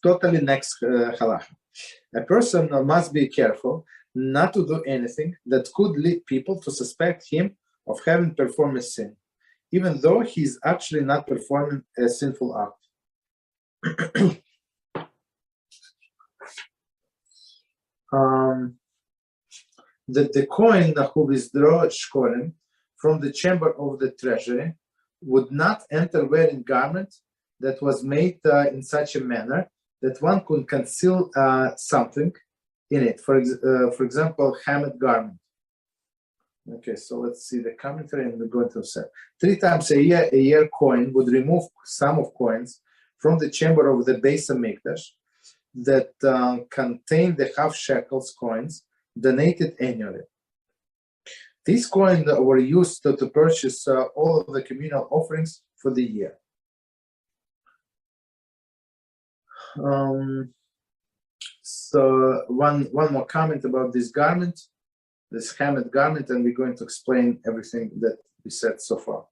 Totally next halacha. A person must be careful not to do anything that could lead people to suspect him of having performed a sin, even though he is actually not performing a sinful act. The coin who withdraw shkolim from the chamber of the treasury would not enter wearing garment that was made in such a manner that one could conceal something in it. For example, hammered garment. Okay, so let's see the commentary, and we're going to say 3 times a year coin would remove sum of coins from the chamber of the Beis HaMikdash that contain the half shekels coins donated annually. These coins were used to purchase all of the communal offerings for the year. So one more comment about this garment, this hammered garment, and we're going to explain everything that we said so far.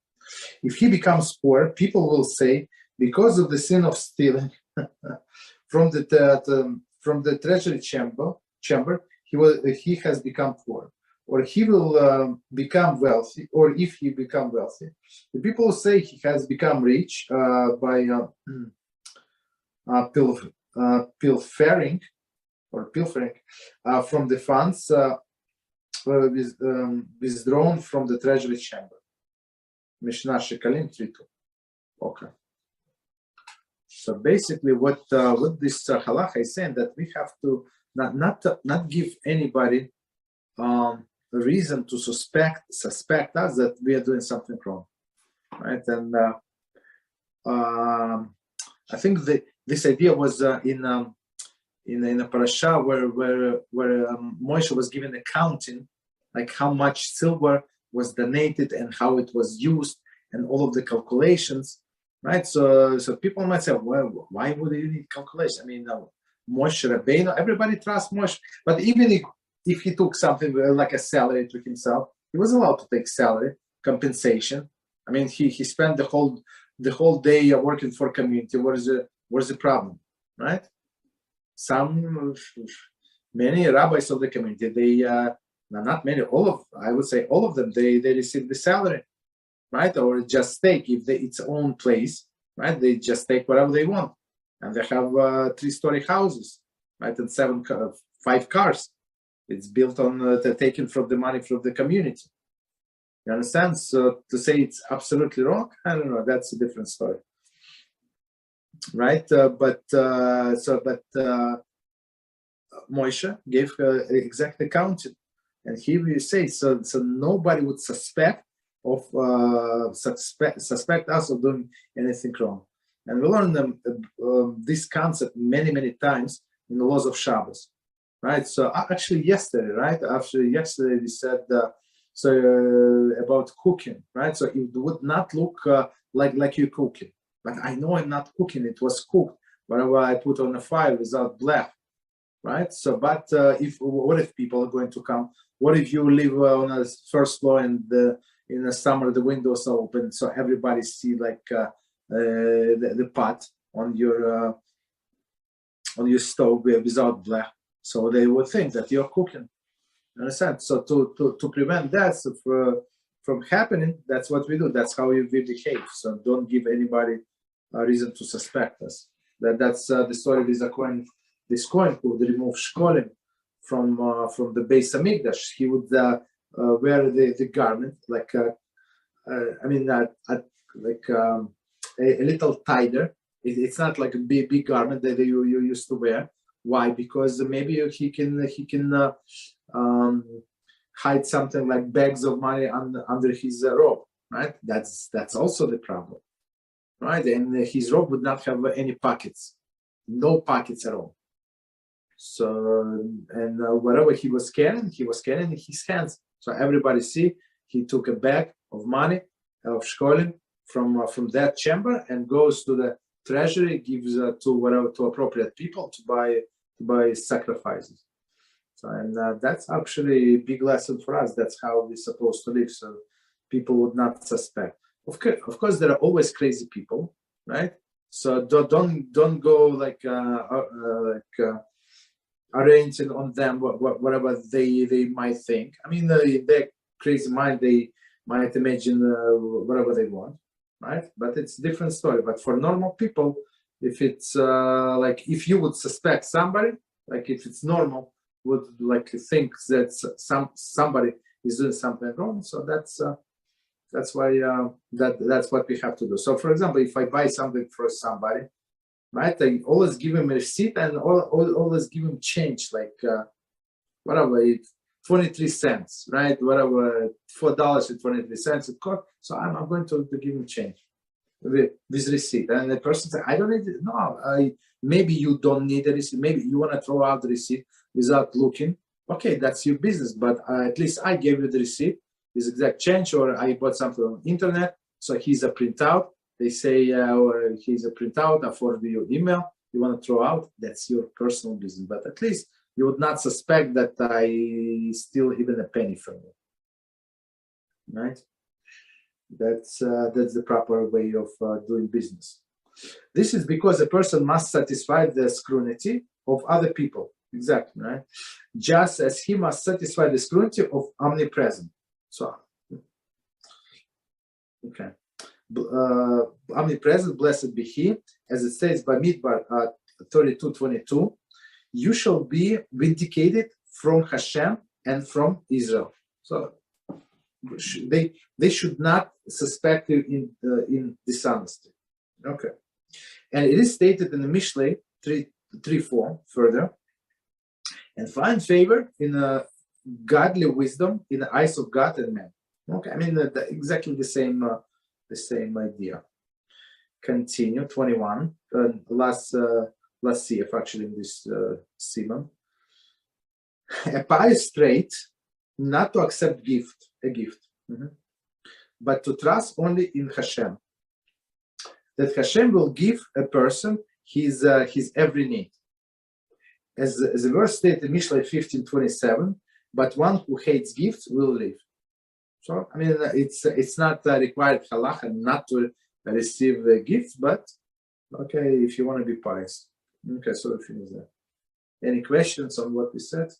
If he becomes poor, people will say, because of the sin of stealing from the treasury chamber, he has become poor, or he will become wealthy, or if he become wealthy, the people will say he has become rich by pilfering from the funds withdrawn from the treasury chamber. Mishnah Shekalim 3:2. Okay. So basically, what this halacha is saying, that we have to not give anybody a reason to suspect us that we are doing something wrong, right? And I think this idea was in a parasha where Moshe was given accounting, like how much silver was donated and how it was used and all of the calculations, right? So people might say, well, why would you need calculation? I mean, Moshe Rabbeinu, everybody trusts Moshe, but even if he took something like a salary to himself, he was allowed to take salary compensation. I mean, he spent the whole day working for community. Where's the problem, right? Many rabbis of the community, they not many, I would say all of them, they receive the salary, right? Or just take, if its own place, right? They just take whatever they want, and they have 3-story houses, right? And 5 cars. It's built on taken from the money from the community. You understand? So to say it's absolutely wrong, I don't know. That's a different story, right? But Moshe gave exact accounting, and here we say so nobody would suspect us of doing anything wrong. And we learned this concept many times in the laws of Shabbos, right? So actually yesterday, right? After yesterday, we said about cooking, right? So it would not look like you're cooking, but I know I'm not cooking. It was cooked, whatever I put on the fire without black, right? So, but what if people are going to come? What if you live on a first floor and in the summer the windows are open, so everybody see like the pot on your stove without black, so they would think that you're cooking. Understand? So to prevent that from happening, that's what we do. That's how we behave. So don't give anybody a reason to suspect us. That's the story with this coin who would remove shkolim from the Beis HaMikdash. He would wear the garment like a little tighter. It's not like a big garment that you used to wear. Why? Because maybe he can hide something like bags of money under his robe, right? That's also the problem, right? And his robe would not have any pockets, no pockets at all. So, and whatever he was carrying in his hands. So everybody see he took a bag of money, of shkolim, from that chamber and goes to the treasury, gives to appropriate people to buy sacrifices. So, and that's actually a big lesson for us. That's how we're supposed to live, so people would not suspect. Of course, there are always crazy people, right? So don't go like arranging on them whatever they might think. I mean, their crazy mind, they might imagine whatever they want, right? But it's a different story. But for normal people, if it's like if you would suspect somebody, like if it's normal, would like think that somebody is doing something wrong. So that's why that's what we have to do. So, for example, if I buy something for somebody, right, I always give him a receipt and always give him change, like whatever, 23 cents, right? Whatever, $4.23 it cost. So I'm going to give him change with this receipt. And the person said, I don't need it. No, maybe you don't need a receipt. Maybe you want to throw out the receipt without looking. Okay, that's your business. But at least I gave you the receipt, this exact change, or I bought something on the internet. So here's a printout. They say, or here's a printout, I forward your email. You want to throw out, that's your personal business. But at least you would not suspect that I steal even a penny from you, right? That's the proper way of doing business. This is because a person must satisfy the scrutiny of other people. Exactly, right? Just as he must satisfy the scrutiny of omnipresent. So, okay. Omnipresent, blessed be he, as it says by Midbar 32:22, you shall be vindicated from HaShem and from Israel. So they should not suspect you in dishonesty. Okay, and it is stated in the Mishlei 3:4 further, and find favor in godly wisdom in the eyes of God and man. Okay, I mean exactly the same idea. Continue 21. Last CF actually in this Siman. A pious trait not to accept a gift, but to trust only in HaShem. That HaShem will give a person his every need. As the verse stated in Mishlei 15:27, but one who hates gifts will live. So I mean, it's not required halacha not to receive the gifts, but okay, if you want to be pious. Okay, so we finish that. Any questions on what we said?